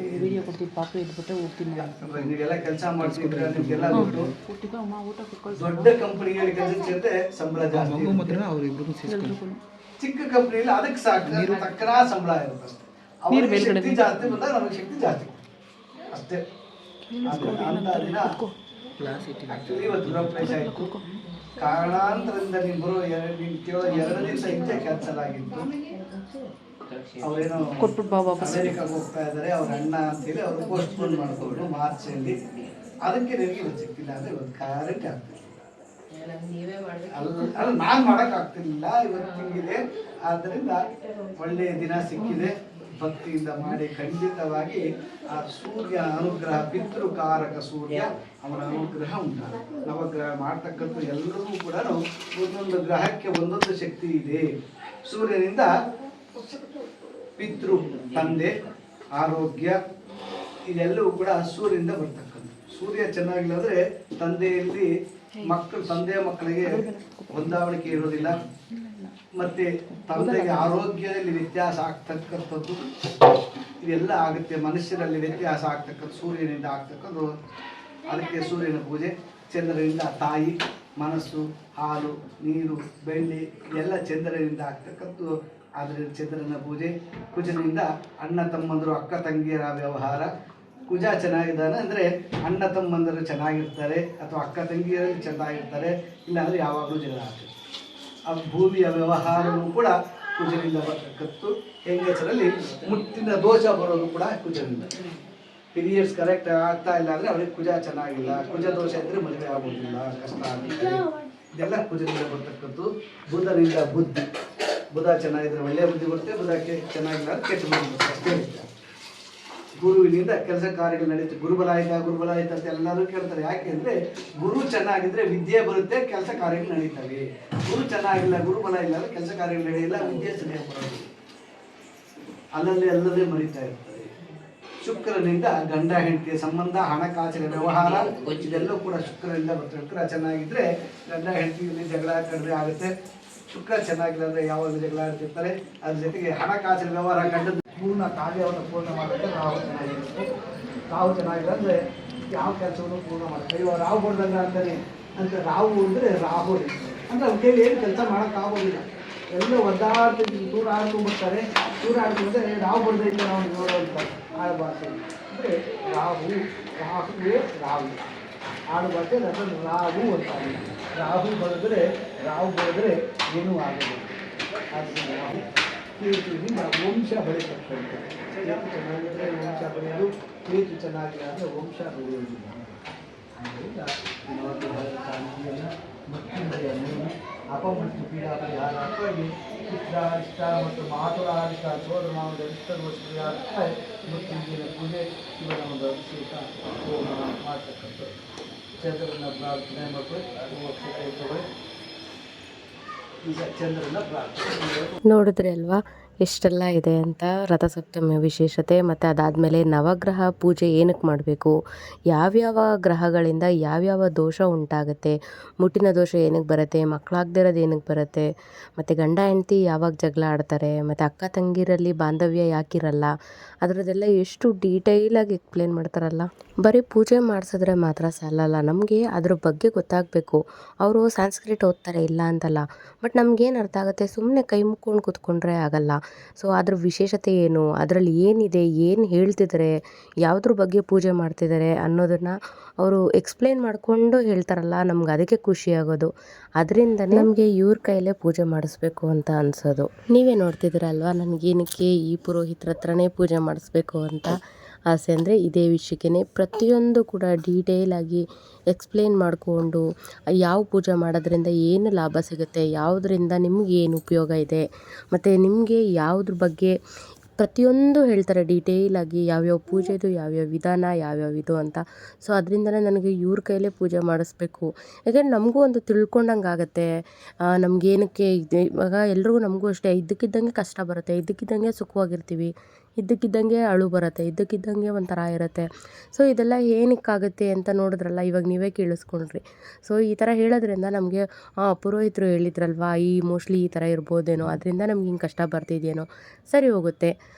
ನೀವೆಲ್ಲ ಕೆಲಸ ಮಾಡ್ತಿದ್ರೆ ನಿಮ್ಗೆಲ್ಲ ದೊಡ್ಡ ಕಂಪನಿಯಲ್ಲಿ ಕೆಲಸ ಸೇರಿದ್ರೆ ಸಂಬಳ ಜಾಸ್ತಿ, ಚಿಕ್ಕ ಕಂಪನಿಯಲ್ಲಿ ಅದಕ್ಕೆ ತಕ್ಕನ ಸಂಬಳ ಇರುತ್ತೆ ಅಷ್ಟೇ. ಅವ್ರಿಗೆ ಶಕ್ತಿ ಜಾಸ್ತಿ ಬಂದಾಗ ನಮಗೆ ಶಕ್ತಿ ಜಾಸ್ತಿ ಅಷ್ಟೇ. ಅಂತ ದಿನ ಆಕ್ಚುಲಿ ಇವತ್ತು ಗೃಹಪ್ರವೇಶ ಆಯಿತು. ಕಾರಣಾಂತರದಿಂದ ನೀವು ಕೇಳೋ 2 ದಿವಸ ಹಿಂದೆ ಕ್ಯಾನ್ಸಲ್ ಆಗಿತ್ತು. ಅವರೇನೋ ಅಮೆರಿಕಾಗೆ ಹೋಗ್ತಾ ಇದ್ದಾರೆ, ಅವ್ರ ಅಣ್ಣ ಅಂತೇಳಿ ಅವರು ಪೋಸ್ಟ್ಪೋನ್ ಮಾಡ್ಕೊಂಡು ಮಾರ್ಚಲ್ಲಿ. ಅದಕ್ಕೆ ನನಗೆ ಇವತ್ತು ಸಿಕ್ತಿಲ್ಲ ಅಂದ್ರೆ ಇವತ್ತು ಕರೆಕ್ಟ್ ಆಗ್ತದೆ. ಅಲ್ಲ ನಾನು ಮಾಡೋಕ್ಕಾಗ್ತಿರ್ಲಿಲ್ಲ, ಇವತ್ತು ಹಿಂಗಿದೆ. ಆದ್ದರಿಂದ ಒಳ್ಳೆಯ ದಿನ ಸಿಕ್ಕಿದೆ. ಭಕ್ತಿಯಿಂದ ಮಾಡಿ ಖಂಡಿತವಾಗಿ ಆ ಸೂರ್ಯ ಅನುಗ್ರಹ, ಪಿತೃಕಾರಕ ಸೂರ್ಯ, ಅವನ ಅನುಗ್ರಹ ಉಂಟು. ನವಗ್ರಹ ಮಾಡ್ತಕ್ಕಂಥ ಎಲ್ಲರೂ ಕೂಡ ಒಂದೊಂದು ಗ್ರಹಕ್ಕೆ ಒಂದೊಂದು ಶಕ್ತಿ ಇದೆ. ಸೂರ್ಯನಿಂದ ಪಿತೃ, ತಂದೆ, ಆರೋಗ್ಯ, ಇದೆಲ್ಲವೂ ಕೂಡ ಸೂರ್ಯನಿಂದ ಬರ್ತಕ್ಕಂಥ. ಸೂರ್ಯ ಚೆನ್ನಾಗಿಲ್ಲ ಅಂದ್ರೆ ತಂದೆಯಲ್ಲಿ ತಂದೆಯ ಮಕ್ಕಳಿಗೆ ಹೊಂದಾವಣಿಕೆ ಇರೋದಿಲ್ಲ, ಮತ್ತೆ ತಂದೆಗೆ ಆರೋಗ್ಯದಲ್ಲಿ ವ್ಯತ್ಯಾಸ ಆಗ್ತಕ್ಕಂಥದ್ದು ಇವೆಲ್ಲ ಆಗುತ್ತೆ. ಮನುಷ್ಯರಲ್ಲಿ ವ್ಯತ್ಯಾಸ ಆಗ್ತಕ್ಕಂಥ ಸೂರ್ಯನಿಂದ ಆಗ್ತಕ್ಕಂಥ. ಅದಕ್ಕೆ ಸೂರ್ಯನ ಪೂಜೆ. ಚಂದ್ರನಿಂದ ತಾಯಿ, ಮನಸ್ಸು, ಹಾಲು, ನೀರು, ಬೆಳ್ಳಿ ಇದೆಲ್ಲ ಚಂದ್ರನಿಂದ ಆಗ್ತಕ್ಕಂಥ. ಆದ್ದರಿಂದ ಚಂದ್ರನ ಪೂಜೆ. ಕುಜನಿಂದ ಅಣ್ಣ ತಮ್ಮಂದರು, ಅಕ್ಕ ತಂಗಿಯರ ವ್ಯವಹಾರ. ಕುಜ ಚೆನ್ನಾಗಿದ್ದಾನೆ ಅಂದರೆ ಅಣ್ಣ ತಮ್ಮಂದರು ಚೆನ್ನಾಗಿರ್ತಾರೆ, ಅಥವಾ ಅಕ್ಕ ತಂಗಿಯರಲ್ಲಿ ಚೆನ್ನಾಗಿರ್ತಾರೆ, ಇಲ್ಲಾಂದರೆ ಯಾವಾಗಲೂ ಜಗಳ ಆಗ್ತದೆ. ಆ ಭೂಮಿಯ ವ್ಯವಹಾರವೂ ಕೂಡ ಕುಜನಿಂದ ಬರ್ತಕ್ಕಂಥದ್ದು. ಹೆಂಗಸರಲ್ಲಿ ಮುಟ್ಟಿನ ದೋಷ ಬರೋದು ಕೂಡ ಕುಜನಿಂದ. ಪೀರಿಯಡ್ಸ್ ಕರೆಕ್ಟ್ ಆಗ್ತಾ ಇಲ್ಲ ಅಂದರೆ ಅವ್ರಿಗೆ ಕುಜ ಚೆನ್ನಾಗಿಲ್ಲ, ಕುಜ ದೋಷ ಇದ್ದರೆ ಮದುವೆ ಆಗೋದಿಲ್ಲ, ಕಷ್ಟ ಆಗುತ್ತೆ. ಇದೆಲ್ಲ ಕುಜನಿಂದ ಬರ್ತಕ್ಕಂಥದ್ದು. ಬುಧನಿಂದ ಬುದ್ಧಿ. ಬುಧ ಚೆನ್ನಾಗಿದ್ರೆ ಒಳ್ಳೆಯ ಬುದ್ಧಿ ಬರುತ್ತೆ, ಬುಧಕ್ಕೆ ಚೆನ್ನಾಗಿಲ್ಲ ಅಂದರೆ ಕೆಟ್ಟ ಬುದ್ಧಿ ಬರುತ್ತೆ, ಅಷ್ಟೇ ಇರುತ್ತೆ. ಗುರುವಿನಿಂದ ಕೆಲಸ ಕಾರ್ಯಗಳು ನಡೀತದೆ. ಗುರುಬಲ ಆಯ್ತು ಅಂತ ಎಲ್ಲರೂ ಕೇಳ್ತಾರೆ. ಯಾಕೆ ಅಂದರೆ ಗುರು ಚೆನ್ನಾಗಿದ್ರೆ ವಿದ್ಯೆ ಬರುತ್ತೆ, ಕೆಲಸ ಕಾರ್ಯಗಳು ನಡೀತವೆ. ಗುರು ಚೆನ್ನಾಗಿಲ್ಲ, ಗುರುಬಲ ಇಲ್ಲ ಅಂದರೆ ಕೆಲಸ ಕಾರ್ಯಗಳು ನಡೆಯಿಲ್ಲ, ವಿದ್ಯೆ ಸರಿಯಾಗಿ ಬರೋದು, ಅಲ್ಲಲ್ಲೇ ಮರಿತಾ ಇರ್ತದೆ. ಶುಕ್ರನಿಂದ ಗಂಡ ಹೆಂಡತಿಯ ಸಂಬಂಧ, ಹಣಕಾಸಿನ ವ್ಯವಹಾರ ಇದೆಲ್ಲವೂ ಕೂಡ ಶುಕ್ರನಿಂದ ಬರ್ತದೆ. ಶುಕ್ರ ಚೆನ್ನಾಗಿದ್ರೆ ಗಂಡ ಹೆಂಡತಿಯಲ್ಲಿ ಜಗಳ ಕಡಿಮೆ ಆಗುತ್ತೆ. ಶುಕ್ರ ಚೆನ್ನಾಗಿಲ್ಲ ಅಂದರೆ ಯಾವಾಗಲೂ ಜಗಳ ಆಡ್ತಿರ್ತಾರೆ. ಅದ್ರ ಜೊತೆಗೆ ಹಣಕಾಸಿನ ವ್ಯವಹಾರ ಗಂಡದ ಪೂರ್ಣ ಕಾರ್ಯವನ್ನು ಪೂರ್ಣ ಮಾಡೋಕ್ಕೆ ರಾಹು ಚೆನ್ನಾಗಿರುತ್ತೆ. ರಾಹು ಚೆನ್ನಾಗಿಲ್ಲ ಅಂದರೆ ಯಾವ ಕೆಲಸವನ್ನು ಪೂರ್ಣ ಮಾಡ್ತಾರೆ. ಇವಾಗ ರಾಹು ಬಡ್ದಂಗ ಅಂತಾನೆ ಅಂತ. ರಾಹು ಅಂದರೆ ರಾಹು ಅಂದರೆ ಅವ್ರ ಕೈಲಿ ಏನು ಕೆಲಸ ಮಾಡೋಕ್ಕಾಗೋದಿಲ್ಲ, ಎಲ್ಲ ಒದ್ದಾಡ್ತಿದ್ದು ದೂರ ಆಡ್ಕೊಂಡ್ಬಿಡ್ತಾರೆ. ದೂರ ಆಡ್ಕೊಂಡ್ರೆ ರಾಹು ಬಡ್ದಿಂದ ನಾವು ನೋಡುವಂತಾರೆ ಆಡಬಾರ್ದು ಅಂದರೆ ರಾಹುವೇ ರಾಹು ಆಡಬಾರ್ದು. ಅದನ್ನು ರಾಹು ಅಂತಾರೆ. ರಾಹು ಬರೆದ್ರೆ ಏನೂ ಆಗೋದಿಲ್ಲ. ಆದ್ದರಿಂದ ಕೇತುವಿನಿಂದ ವಂಶ ಬೆಳೀತಕ್ಕಂಥದ್ದು. ಕೇತು ಚೆನ್ನಾಗಿದ್ದರೆ ವಂಶ ಬೆಳೆಯೋದು, ಕೇತು ಚೆನ್ನಾಗಿಲ್ಲ ಅಂದರೆ ವಂಶ ಬೆಳೆಯೋದಿಲ್ಲ. ಆದ್ದರಿಂದ ಮೃತ್ಯುಂಜಯನ್ನು ಅಪಮೃತ್ಯು ಪೀಡಾ ಪರಿಹಾರಕ್ಕಾಗಿ ಚಿತ್ರ ಇಷ್ಟ ಮತ್ತು ಮಾತುರಾಧಿಕ ಸೋದರ ಮಾವದ ಇಷ್ಟಗೋಸ್ಕರ ಮೃತ್ಯುಂಜಯನ ಪೂಜೆ, ಶಿವನ ಒಂದು ಅಭಿಷೇಕ ಹೋಮ ಮಾಡ್ತಕ್ಕಂಥದ್ದು. ಚಂದ್ರನ ಪ್ರಾರ್ಥನೆ ಮತ್ತು ಈಗ ಚಂದ್ರನ ಪ್ರಾರ್ಥನೆ ನೋಡಿದ್ರಿ ಅಲ್ವಾ ಎಷ್ಟೆಲ್ಲ ಇದೆ ಅಂತ ರಥಸಪ್ತಮಿಯ ವಿಶೇಷತೆ. ಮತ್ತು ಅದಾದಮೇಲೆ ನವಗ್ರಹ ಪೂಜೆ ಏನಕ್ಕೆ ಮಾಡಬೇಕು, ಯಾವ್ಯಾವ ಗ್ರಹಗಳಿಂದ ಯಾವ್ಯಾವ ದೋಷ ಉಂಟಾಗುತ್ತೆ, ಮುಟ್ಟಿನ ದೋಷ ಏನಕ್ಕೆ ಬರುತ್ತೆ, ಮಕ್ಕಳಾಗದಿರೋದು ಏನಕ್ಕೆ ಬರುತ್ತೆ, ಮತ್ತು ಗಂಡ ಹೆಂಡತಿ ಯಾವಾಗ ಜಗಳ ಆಡ್ತಾರೆ, ಮತ್ತು ಅಕ್ಕ ತಂಗಿರಲ್ಲಿ ಬಾಂಧವ್ಯ ಯಾಕಿರಲ್ಲ, ಅದರದ್ದೆಲ್ಲ ಎಷ್ಟು ಡೀಟೇಲಾಗಿ ಎಕ್ಸ್ಪ್ಲೇನ್ ಮಾಡ್ತಾರಲ್ಲ. ಬರೀ ಪೂಜೆ ಮಾಡಿಸಿದ್ರೆ ಮಾತ್ರ ಸಾಲಲ್ಲ, ನಮಗೆ ಅದ್ರ ಬಗ್ಗೆ ಗೊತ್ತಾಗಬೇಕು. ಅವರು ಸಂಸ್ಕೃತ ಓದ್ತಾರೆ ಇಲ್ಲ ಅಂತಲ್ಲ, ಬಟ್ ನಮಗೇನು ಅರ್ಥ ಆಗುತ್ತೆ, ಸುಮ್ಮನೆ ಕೈ ಮುಕ್ಕೊಂಡು ಕೂತ್ಕೊಂಡ್ರೆ ಆಗಲ್ಲ. ಸೊ ಅದ್ರ ವಿಶೇಷತೆ ಏನು, ಅದರಲ್ಲಿ ಏನಿದೆ, ಏನು ಹೇಳ್ತಿದ್ದಾರೆ, ಯಾವುದ್ರ ಬಗ್ಗೆ ಪೂಜೆ ಮಾಡ್ತಿದ್ದಾರೆ ಅನ್ನೋದನ್ನು ಅವರು ಎಕ್ಸ್ಪ್ಲೇನ್ ಮಾಡಿಕೊಂಡು ಹೇಳ್ತಾರಲ್ಲ, ನಮ್ಗೆ ಅದಕ್ಕೆ ಖುಷಿ ಆಗೋದು. ಅದರಿಂದ ನಮಗೆ ಇವ್ರ ಕೈಯಲ್ಲೇ ಪೂಜೆ ಮಾಡಿಸ್ಬೇಕು ಅಂತ ಅನ್ಸೋದು. ನೀವೇ ನೋಡ್ತಿದ್ದೀರಲ್ವ ನನಗೇನಕ್ಕೆ ಈ ಪುರೋಹಿತರ ಹತ್ರನೇ ಪೂಜೆ ಮಾಡಿಸ್ಬೇಕು ಅಂತ. ಆಸೆ ಅಂದರೆ ಇದೇ ವಿಷಯಕ್ಕೇ ಪ್ರತಿಯೊಂದು ಕೂಡ ಡೀಟೇಲಾಗಿ ಎಕ್ಸ್ಪ್ಲೇನ್ ಮಾಡಿಕೊಂಡು ಯಾವ ಪೂಜೆ ಮಾಡೋದ್ರಿಂದ ಏನು ಲಾಭ ಸಿಗುತ್ತೆ, ಯಾವುದರಿಂದ ನಿಮ್ಗೆ ಏನು ಉಪಯೋಗ ಇದೆ, ಮತ್ತು ನಿಮಗೆ ಯಾವುದ್ರ ಬಗ್ಗೆ ಪ್ರತಿಯೊಂದು ಹೇಳ್ತಾರೆ ಡೀಟೇಲಾಗಿ ಯಾವ್ಯಾವ ಪೂಜೆದು ಯಾವ್ಯಾವ ವಿಧಾನ ಯಾವ್ಯಾವ ಇದು ಅಂತ. ಸೊ ಅದರಿಂದನೇ ನನಗೆ ಇವ್ರ ಕೈಲೇ ಪೂಜೆ ಮಾಡಿಸ್ಬೇಕು, ಯಾಕೆಂದ್ರೆ ನಮಗೂ ಒಂದು ತಿಳ್ಕೊಂಡಂಗೆ ಆಗುತ್ತೆ. ನಮಗೇನಕ್ಕೆ ಇದೆ ಇವಾಗ ಎಲ್ರಿಗೂ ನಮಗೂ ಅಷ್ಟೇ ಇದ್ದಕ್ಕಿದ್ದಂಗೆ ಕಷ್ಟ ಬರುತ್ತೆ, ಇದ್ದಕ್ಕಿದ್ದಂಗೆ ಸುಖವಾಗಿರ್ತೀವಿ, ಇದ್ದಕ್ಕಿದ್ದಂಗೆ ಅಳು ಬರುತ್ತೆ, ಇದ್ದಕ್ಕಿದ್ದಂಗೆ ಒಂಥರ ಇರುತ್ತೆ. ಸೊ ಇದೆಲ್ಲ ಏನಕ್ಕಾಗುತ್ತೆ ಅಂತ ನೋಡಿದ್ರಲ್ಲ, ಇವಾಗ ನೀವೇ ಕೇಳಿಸ್ಕೊಂಡ್ರಿ. ಸೊ ಈ ಥರ ಹೇಳೋದ್ರಿಂದ ನಮಗೆ ಪುರೋಹಿತರು ಹೇಳಿದ್ರಲ್ವಾ ಮೋಸ್ಟ್ಲಿ ಈ ಥರ ಇರ್ಬೋದೇನೋ, ಅದರಿಂದ ನಮ್ಗೆ ಹಿಂಗೆ ಕಷ್ಟ ಬರ್ತಿದೆಯೇನೋ, ಸರಿ ಹೋಗುತ್ತೆ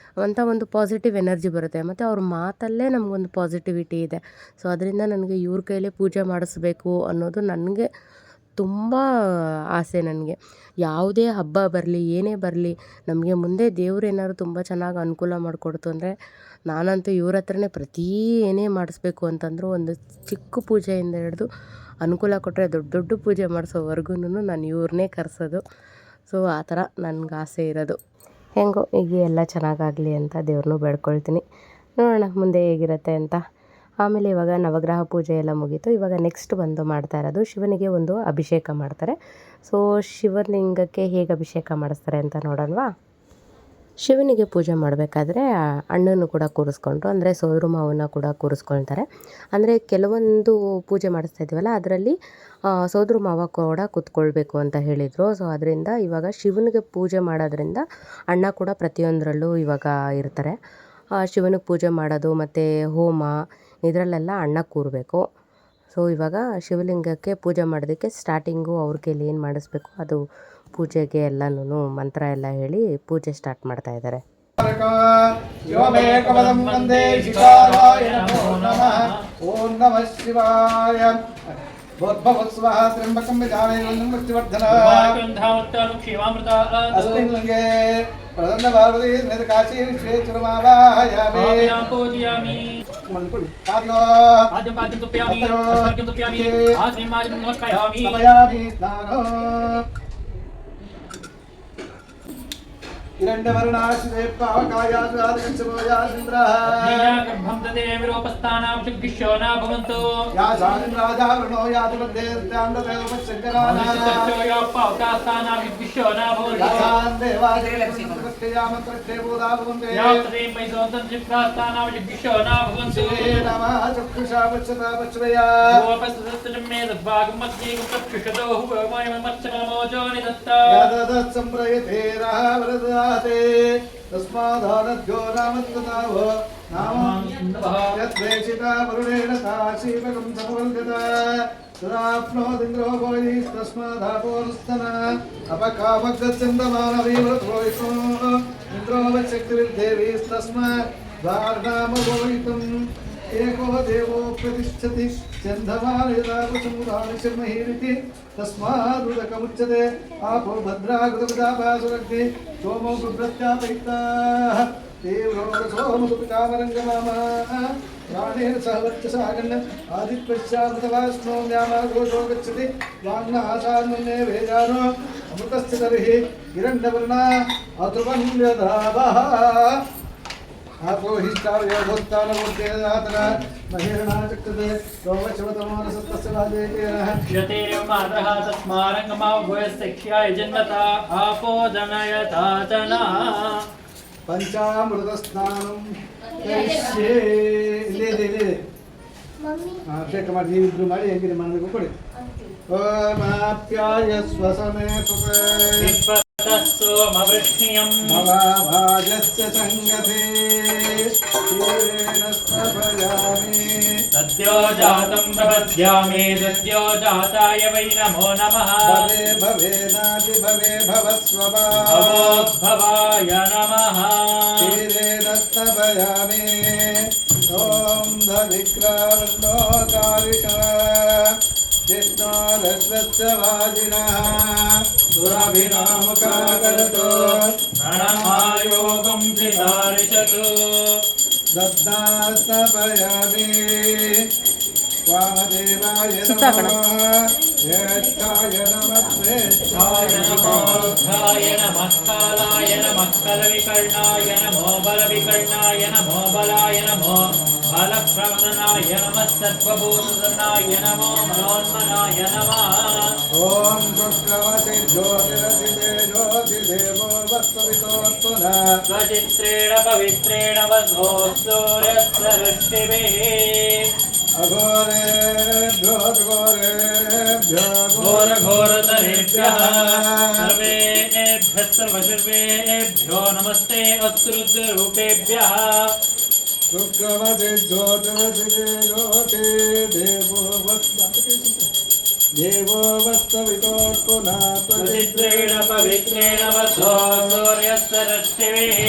ಅಂತ ಒಂದು ಪಾಸಿಟಿವ್ ಎನರ್ಜಿ ಬರುತ್ತೆ. ಮತ್ತು ಅವ್ರ ಮಾತಲ್ಲೇ ನಮಗೊಂದು ಪಾಸಿಟಿವಿಟಿ ಇದೆ. ಸೊ ಅದರಿಂದ ನನಗೆ ಇವ್ರ ಕೈಲೇ ಪೂಜೆ ಮಾಡಿಸ್ಬೇಕು ಅನ್ನೋದು ನನಗೆ ತುಂಬ ಆಸೆ. ನನಗೆ ಯಾವುದೇ ಹಬ್ಬ ಬರಲಿ ಏನೇ ಬರಲಿ, ನಮಗೆ ಮುಂದೆ ದೇವ್ರು ಏನಾದ್ರು ತುಂಬ ಚೆನ್ನಾಗಿ ಅನುಕೂಲ ಮಾಡಿಕೊಡ್ತು ಅಂದರೆ ನಾನಂತೂ ಇವ್ರ ಹತ್ರನೇ ಏನೇ ಮಾಡಿಸ್ಬೇಕು ಅಂತಂದರೂ ಒಂದು ಚಿಕ್ಕ ಪೂಜೆಯಿಂದ ಹಿಡಿದು ಅನುಕೂಲ ಕೊಟ್ಟರೆ ದೊಡ್ಡ ದೊಡ್ಡ ಪೂಜೆ ಮಾಡಿಸೋವರೆಗೂ ನಾನು ಇವ್ರನ್ನೇ ಕರೆಸೋದು. ಸೊ ಆ ಥರ ನನಗೆ ಆಸೆ ಇರೋದು. ಹೆಂಗೋ ಹೀಗೆ ಎಲ್ಲ ಚೆನ್ನಾಗಾಗಲಿ ಅಂತ ದೇವ್ರನ್ನೂ ಬೇಡ್ಕೊಳ್ತೀನಿ. ನೋಡೋಣ ಮುಂದೆ ಹೇಗಿರುತ್ತೆ ಅಂತ. ಆಮೇಲೆ ಇವಾಗ ನವಗ್ರಹ ಪೂಜೆ ಎಲ್ಲ ಮುಗೀತು. ಇವಾಗ ನೆಕ್ಸ್ಟ್ ಬಂದು ಮಾಡ್ತಾ ಇರೋದು ಶಿವನಿಗೆ ಒಂದು ಅಭಿಷೇಕ ಮಾಡ್ತಾರೆ. ಸೊ ಶಿವಲಿಂಗಕ್ಕೆ ಹೇಗೆ ಅಭಿಷೇಕ ಮಾಡಿಸ್ತಾರೆ ಅಂತ ನೋಡೋಣವಾ. ಶಿವನಿಗೆ ಪೂಜೆ ಮಾಡಬೇಕಾದ್ರೆ ಅಣ್ಣನ್ನು ಕೂಡ ಕೂರಿಸ್ಕೊಂಡ್ರು, ಅಂದರೆ ಸೋದರ ಮಾವನ್ನ ಕೂಡ ಕೂರಿಸ್ಕೊಳ್ತಾರೆ. ಅಂದರೆ ಕೆಲವೊಂದು ಪೂಜೆ ಮಾಡಿಸ್ತಾ ಇದ್ದೀವಲ್ಲ ಅದರಲ್ಲಿ ಸೋದರ ಮಾವ ಕೂಡ ಕೂತ್ಕೊಳ್ಬೇಕು ಅಂತ ಹೇಳಿದರು. ಸೊ ಅದರಿಂದ ಇವಾಗ ಶಿವನಿಗೆ ಪೂಜೆ ಮಾಡೋದ್ರಿಂದ ಅಣ್ಣ ಕೂಡ ಪ್ರತಿಯೊಂದರಲ್ಲೂ ಇವಾಗ ಇರ್ತಾರೆ. ಶಿವನಿಗೆ ಪೂಜೆ ಮಾಡೋದು ಮತ್ತು ಹೋಮ ಇದರಲ್ಲೆಲ್ಲ ಅಣ್ಣ ಕೂರಬೇಕು. ಸೊ ಇವಾಗ ಶಿವಲಿಂಗಕ್ಕೆ ಪೂಜೆ ಮಾಡೋದಕ್ಕೆ ಸ್ಟಾರ್ಟಿಂಗು ಅವ್ರ ಕೈಲಿ ಏನು ಮಾಡಿಸ್ಬೇಕು ಅದು ಪೂಜೆಗೆ ಎಲ್ಲನೂ ಮಂತ್ರ ಎಲ್ಲ ಹೇಳಿ ಪೂಜೆ ಸ್ಟಾರ್ಟ್ ಮಾಡ್ತಾ ಇದ್ದಾರೆ. ಓಂ ನಮಃ ಶಿವಾಯ. ಭೋರ್ಭವತ್ಸ್ವಃ ತ್ರ್ಯಂಬಕಂ ಯಜಾಮಹೇ ಅಸ್ಮಿನ್ ಲಿಂಗೆ ಪ್ರದನ್ನ ಪಾರ್ವತಿ ಸಮೇತ ಕಾಶಿ ವಿಶ್ವೇಶ್ವರಮಾವಾಹಯಾಮಿ. ಸಮಯಾಮಿ ಸ್ನಾನೋ हिरण्यवर्णाश्वे पावकायाद्रादकच्छमोयासिन्द्रः गर्भं तदे विरूपस्थानाभिषिक्ष्यो न भवन्तु या शालिन्द्राजा वृणो यातु मध्ये त्याण्डदेवपश्चङ्कराना यो पावकास्थानाभिषिक्ष्यो न भवन्तु या सान्देवादेवप्रत्ययामत्रक्षे बोधा भवन्ते या तदे मैसोदन्तिप्रास्थानाभिषिक्ष्यो न भवन्तु नमः चक्षुषा पश्यता पश्रया गोपस्तमे तद्भागं मध्ये चक्षुषतो हुवमयमच्चमोजो निदत्ता यदत् सम्प्रयते रावरदा तस्मादानद्यो नामत्तताव नामं यद्वेषिता वरुणेन ताशीवकं समवल्गता तदाप्नोदिन्द्रो भोजिस्तस्मादापोरुस्तन अपकामगच्छन्दमानवीव्रतो इन्द्रो वशक्तिर्देवीस्तस्मात् द्वारनामभोयितुम् एको देवो प्रतिष्ठति चन्दमान् यदा कुसुमुदानिशर्महीरिति तस्मादुदकमुच्यते आपो भद्राकृतपदापासुरग्नि सोमो सुभ्रत्यापैताः तीव्रो रसोमुदुपितामरङ्गमामः प्राणेन सह वर्चसागन् आदित्यस्यामृतवास्नो व्यामाघोषो गच्छति वाङ्नासान्मन्ये वेदानो अमृतस्य तर्हि हिरण्यवर्णा अतुवन्यधावः आपो हिष्टार्य भूत्तानमूर्तेदातना महेरणा चक्षते सोमशवतमानसस्तस्य वाजेतेनः क्षतेर्मातः तस्मारङ्गमावभयस्यक्ष्याय जन्मता आपो जनयता जना पंचामृतस्नानं करिष्ये ले अभिषेक ಮಾಡಿ ನೀವಿಬ್ರು ಮಾಡಿ ಹೆಂಗಿದೆ ಮಾಡಬೇಕು ಕೊಡಿ. ಓಮಾಪ್ಯಾಯ ಸ್ವಸಮೇ ಸುತ सोमवृष्ण्यं भवाभाजस्य संगते क्षीरेण स्थापयामि सद्यो जातं प्रपद्यामि सद्यो जाताय वै नमो नमः भवे भवेनाति भवे भवस्वभा भवोद्भवाय नमः क्षीरेण स्थापयामि ॐ धविक्रावन्नोकारिषः कृष्णालक्ष्मस्य वाजिनः सुरभिरामकाकरतो प्रणमायोगं चिदारिषतु दत्तास्तपयामि वामदेवाय नमः ज्येष्ठाय नमः श्रेष्ठाय ोद्धाय नमः कालाय नमः कलविकर्णाय नमो बलविकर्णाय नमो बलाय नमो बलप्रमदनाय नमः सर्वभूतनाय नमो मनोन्मनाय नमः ॐ शुक्रवसि ज्योतिरसिते ज्योतिदेवो वस्तुवितोत्तुना स्वचित्रेण पवित्रेण वसो सूर्यस्य अघोरेभ्यो घोरघोरतरेभ्यः सर्वेभ्यः सर्वशर्वेभ्यो नमस्ते अस्तुरुद्ररूपेभ्यः शुक्रवसि ज्योतिरसिते ज्योति देवो वस्तुवितोत्तुना स्वचित्रेण पवित्रेण वसो सूर्यस्य रश्मिभिः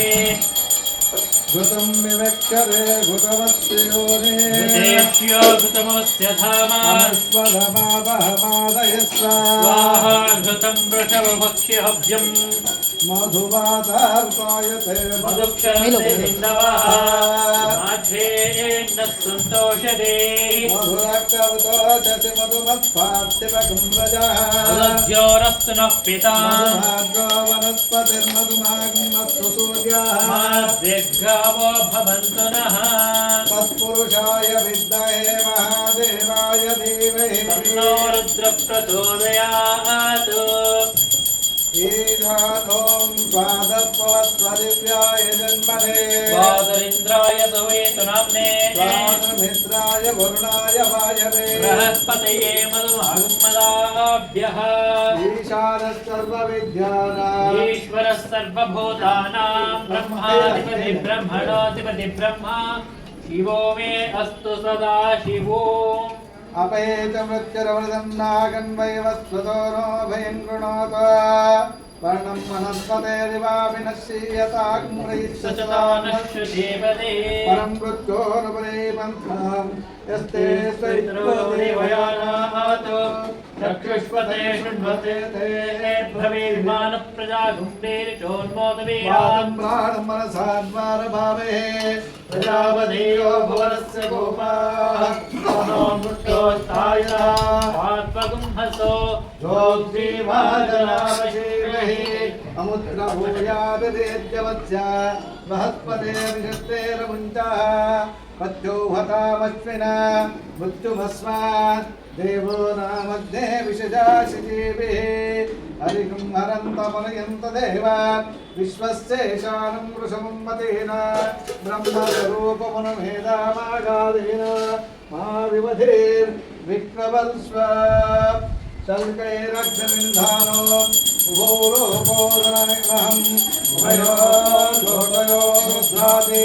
घृतं विवक्षरे घृतमस्योने घृतेभ्यो घृतमस्य धामा स्वधमादहमादय स्वाहा घृतं वृषभभक्ष्यहव्यम् मधुवातार्पायते मधुक्षरन्ते हिन्दवः माध्येन सन्तोषदे मधुरक्तवतोषति मधुमत्पार्थिवकं व्रजः मधुद्योरस्तु नः पिता मधुमार्गो वनस्पतिर्मधुमाग्मस्तु सूर्यः माद्यग्रावो भवन्तु नः तत्पुरुषाय विद्महे महादेवाय धीमहि तन्नो रुद्रप्रचोदयात् ईशानों स्वादपवत्वदिव्याय जन्मने स्वादरिन्द्राय सवेतु नाम्ने स्वादमित्राय वरुणाय वायवे बृहस्पतये मधुमागमदाभ्यः ईशानः सर्वविद्यानां ईश्वरः सर्वभूतानां ब्रह्माधिपति ब्रह्मणोऽधिपति ब्रह्मा शिवो मे अस्तु सदा शिवो अपेच मृत्युरवृतं नागन्वैवत्सतो नो भयं कृणोत वर्णं सचतानश्रुदेवते परं मृत्योरुपरि पन्थां यस्ते स्वैत्रोरिवयानात् चक्षुष्पते शृण्वते ते भवे विमानप्रजागुण्डेरिचोन्मोदवीरान् प्राणं मनसाद्वारभावे प्रजापदेयो भुवनस्य गोपाः मनो मृत्योस्तायः आत्मगुंहसो जोग्रीवाजनावशीर्हि अमुत्रभूयाभिदेद्यवत्स्य बृहस्पते विशस्तेरमुञ्चः पत्यो हतामश्विना मृत्युभस्मात् देवो नामध्ये विषजाशिजीभिः हरिं हरन्तमनयन्त देव विश्वस्येशानं वृषभं मतेन ब्रह्मस्वरूपमुनमेधामागादेन महाविवधेर्विक्रमस्व शल्कैरग्निमिन्धानो उभोरोपोदननिग्रहम् उभयो लोकयो रुद्रादि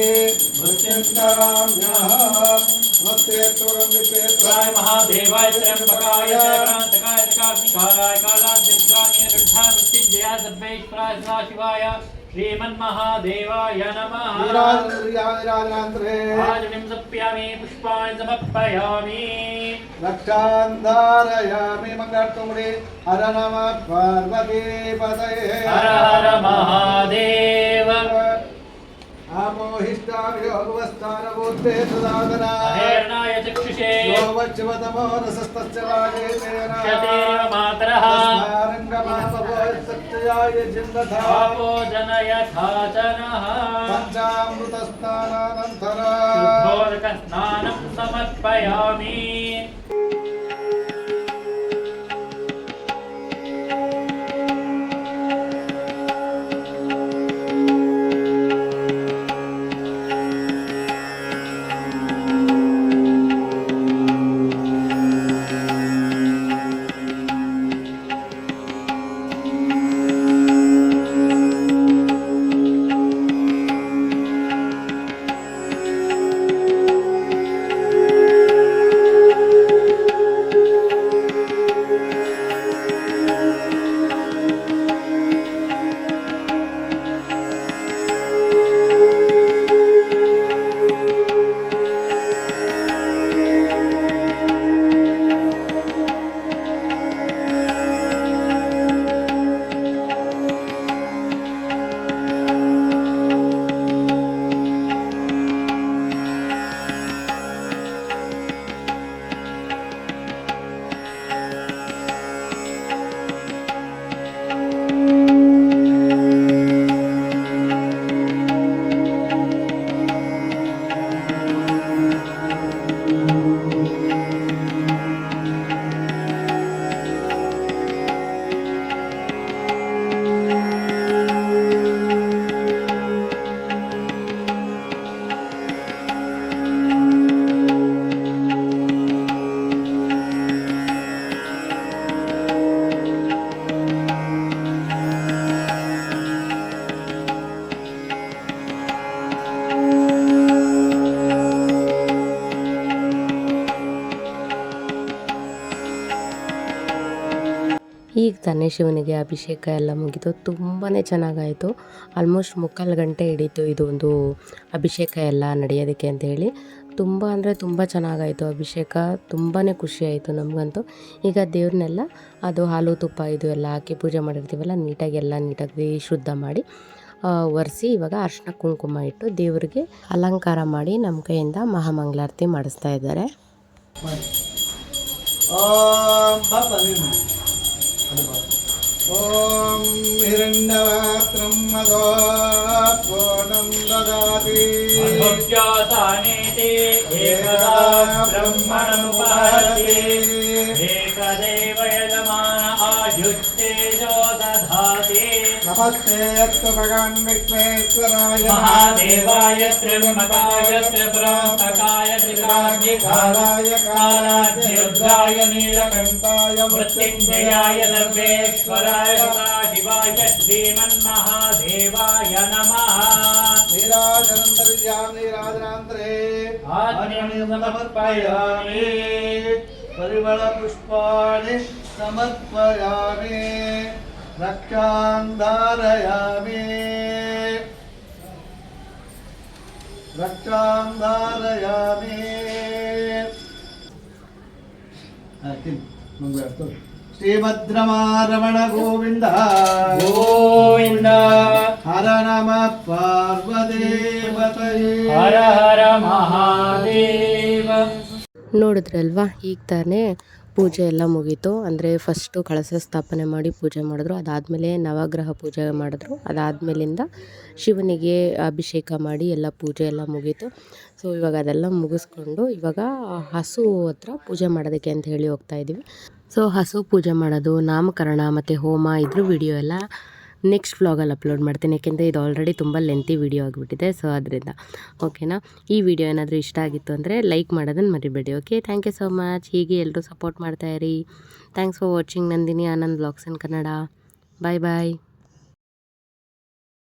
मृत्युञ्जराम्यः प्राय महादेवाय त्र्यंबकाय चक्रांतकाय चकाग्निकालाय कालाद्यस्वाय रुद्धा मृत्युंजयाय सर्वेश्वराय सदाशिवाय श्रीमन्महादेवाय नमः आजनिं समर्पयामि पुष्पाणि समर्पयामि रक्षान्धारयामि मङ्गलतुम्रे हर नमः पार्वतीपतये हर हर महादेव आमोहिष्टाभियोगवस्थानभूते सुदादना हेरणाय चक्षुषे योवच्चवतमो रसस्तस्य वागेतेन क्षतेरिव मातरः स्मारङ्गमापवत्सत्ययाय जिन्वथा पापो जनयथा जनः पञ्चामृतस्नानानन्तरम् शुद्धोदकस्नानं समर्पयामि ಈಗ ತಾನೇ ಶಿವನಿಗೆ ಅಭಿಷೇಕ ಎಲ್ಲ ಮುಗಿತು. ತುಂಬಾ ಚೆನ್ನಾಗಾಯಿತು. ಆಲ್ಮೋಸ್ಟ್ 3/4 ಗಂಟೆ ಹಿಡೀತು ಇದು ಒಂದು ಅಭಿಷೇಕ ಎಲ್ಲ ನಡೆಯೋದಕ್ಕೆ ಅಂತ ಹೇಳಿ. ತುಂಬ ಅಂದರೆ ತುಂಬ ಚೆನ್ನಾಗಾಯಿತು ಅಭಿಷೇಕ. ತುಂಬಾ ಖುಷಿಯಾಯಿತು ನಮಗಂತೂ. ಈಗ ದೇವ್ರನ್ನೆಲ್ಲ ಅದು ಹಾಲು ತುಪ್ಪ ಇದು ಎಲ್ಲ ಹಾಕಿ ಪೂಜೆ ಮಾಡಿರ್ತೀವಲ್ಲ, ನೀಟಾಗಿ ಶುದ್ಧ ಮಾಡಿ ಒರೆಸಿ ಇವಾಗ ಅರಿಶಿನ ಕುಂಕುಮ ಇಟ್ಟು ದೇವರಿಗೆ ಅಲಂಕಾರ ಮಾಡಿ ನಮ್ಮ ಕೈಯಿಂದ ಮಹಾಮಂಗಳಾರತಿ ಮಾಡಿಸ್ತಾ ಇದ್ದಾರೆ. ಓಂ ಹಿರಣ್ಯವಾತ್ರಂ ಮದೋ ಪೂರ್ಣಂ ದದಾತಿ ಮಧುರ್ಯೋತಾನೇತಿ ಏಕದಾ ಬ್ರಹ್ಮಣಮುಪಹರತಿ ಏಕದೇವ ಯಜಮಾನ ಆಯುಸ್ತೇಜೋ ದಧಾತಿ ನಮಸ್ತೆ ಅಸ್ತು ಭಗವನ್ ವಿಶ್ವೇಶ್ವರಾಯ ಮಹಾದೇವಾಯ ತ್ರ್ಯಂಬಕಾಯ ತ್ರಿಪುರಾಂತಕಾಯ ತ್ರಿಕಾಗ್ನಿಕಾಲಾಯ ಕಾಲಾಜ್ಞರುದ್ರಾಯ ನೀಲಕಂಠಾಯ ಮೃತ್ಯುಂಜಯಾಯ ಸರ್ವೇಶ್ವರಾಯ ಸದಾಶಿವಾಯ ಶ್ರೀಮನ್ಮಹಾದೇವಾಯ ನಮಃ. ನೀರಾಜನಂತರ್ಯಾಮೀರಾಜನಾಂತರೇ ಆಜ್ಞೆಯನ್ನು ಸಮರ್ಪಯಾಮಿ. ಪರಿಮಳ ಪುಷ್ಪಾಣಿ ಸಮರ್ಪಯಾಮಿ. ರಕ್ಷಾಂ ಧಾರಯಾಮಿ. ಶ್ರೀಭದ್ರಮಾರಮಣ ಗೋವಿಂದ ಗೋವಿಂದ. ಹರ ನಮ ಪಾರ್ವದೇವತಯೇ. ಹರ ಹರ ಮಹಾದೇವ. ನೋಡಿದ್ರಲ್ವಾ, ಈಗ ತಾನೇ ಪೂಜೆ ಎಲ್ಲ ಮುಗೀತು. ಅಂದರೆ ಫಸ್ಟು ಕಳಶ ಸ್ಥಾಪನೆ ಮಾಡಿ ಪೂಜೆ ಮಾಡಿದ್ರು, ಅದಾದಮೇಲೆ ನವಗ್ರಹ ಪೂಜೆ ಮಾಡಿದ್ರು, ಅದಾದಮೇಲಿಂದ ಶಿವನಿಗೆ ಅಭಿಷೇಕ ಮಾಡಿ ಎಲ್ಲ ಪೂಜೆ ಎಲ್ಲ ಮುಗೀತು. ಸೊ ಇವಾಗ ಅದೆಲ್ಲ ಮುಗಿಸ್ಕೊಂಡು ಇವಾಗ ಹಸು ಹತ್ರ ಪೂಜೆ ಮಾಡೋದಕ್ಕೆ ಅಂತ ಹೇಳಿ ಹೋಗ್ತಾ ಇದ್ದೀವಿ. ಸೊ ಹಸು ಪೂಜೆ ಮಾಡೋದು, ನಾಮಕರಣ ಮತ್ತು ಹೋಮ ಇದ್ರ ವಿಡಿಯೋ ಎಲ್ಲ ನೆಕ್ಸ್ಟ್ ವ್ಲಾಗಲ್ಲಿ ಅಪ್ಲೋಡ್ ಮಾಡ್ತೀನಿ. ಯಾಕೆಂದರೆ ಇದು ಆಲ್ರೆಡಿ ತುಂಬ ಲೆಂತಿ ವಿಡಿಯೋ ಆಗಿಬಿಟ್ಟಿದೆ. ಸೊ ಅದರಿಂದ ಓಕೆನಾ. ಈ ವಿಡಿಯೋ ಏನಾದರೂ ಇಷ್ಟ ಆಗಿತ್ತು ಅಂದರೆ ಲೈಕ್ ಮಾಡೋದನ್ನು ಮರಿಬೇಡಿ. Okay, thank you so much. ಹೀಗೆ ಎಲ್ಲರೂ ಸಪೋರ್ಟ್ ಮಾಡ್ತಾಯಿರಿ. Thanks for watching Nandini Anand vlogs in Kannada. Bye bye.